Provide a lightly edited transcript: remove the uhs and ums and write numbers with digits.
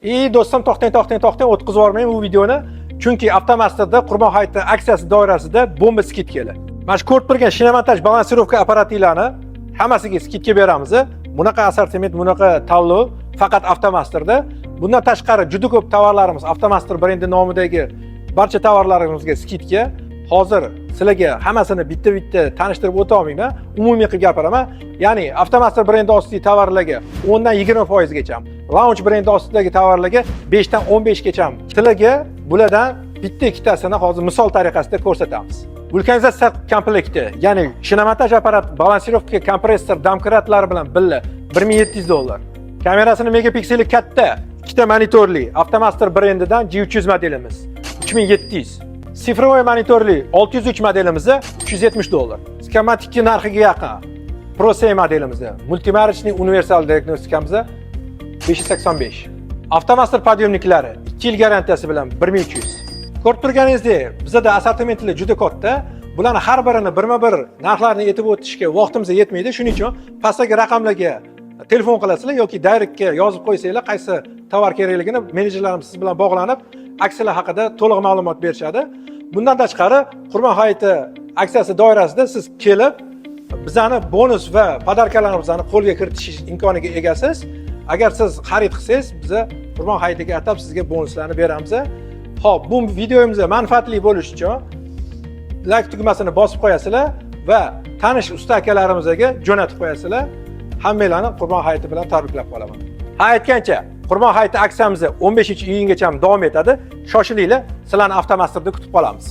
Do'stim, to'xtang, o'tkazib yubormang bu videoni. Chunki Avtomasterda Qurbon hayiti aksiyasi doirasida bomba skid keldi. Mana shu ko'rib turgan shinamontaj balansirovka apparatlarni hammasiga skidga beramiz. Bunaqa assortiment, bunaqa tanlov faqat Avtomasterda. Bundan tashqari juda ko'p tovarlarimiz Avtomaster brendi nomidagi barcha tovarlarimizga skidga. Hozir sizlarga hammasini bitta-bitta tanishtirib o'ta olmayman. Umumiy qilib gapiraman. Ya'ni Avtomaster brendi ostidagi tovarlarga 10 dan 20% gacha, Launch brendi ostidagi tovarlarga 5 dan 15 gacha. Sizlarga bulardan bitta-ikkitasini hozir misol tariqasida ko'rsatamiz. Vulkanizatsiya komplekti, ya'ni shinamontaj apparat, balansirovka, kompressor, domkratlari bilan birga $1700. Kamerasini megapikseli katta, ikkita monitorli Avtomaster brendidan G300 modelimiz $2700. Sifrovoy monitorli 603 modelimiz $370. Skematikki narxiga yaqin Pro7 modelimiz, multimarchli universal diagnostikamiz $585. Avtomaster podyomniklari 2 yil garantiyasi bilan $1300. Ko'rib turganingizdek, bizda assortimentlar juda katta. Bularni har birini birma-bir narxlarni aytib o'tishga vaqtimiz yetmaydi. Shuning uchun pastdagi raqamlarga telefon qilasizlar yoki direktga yozib qo'ysanglar, qaysi tovar kerakligini menejerlarimiz siz bilan bog'lanib, aksiyalar haqida to'liq ma'lumot berishadi. Bundan tashqari, Qurbon hayiti aksiyasi doirasida siz kelib, bizani bonus va podarkalarimizni qo'lga kiritish imkoniga egasiz. Agar siz xarid qilsangiz, biz Qurbon hayitiga atab sizga bonuslarni beramiz. Xo'p, bu videomiz manfaatli bo'lishi uchun like tugmasini bosib qo'yasizlar va tanish usta akalarimizga jo'natib qo'yasizlar. Hammalarni Qurbon hayiti bilan tabriklab qolaman. Ha, aytgancha, Qurbon hayiti aksiyamiz 15-iyungacha davom etadi. Shoshilinglar, sizlarni Avtomasterda kutib qolamiz.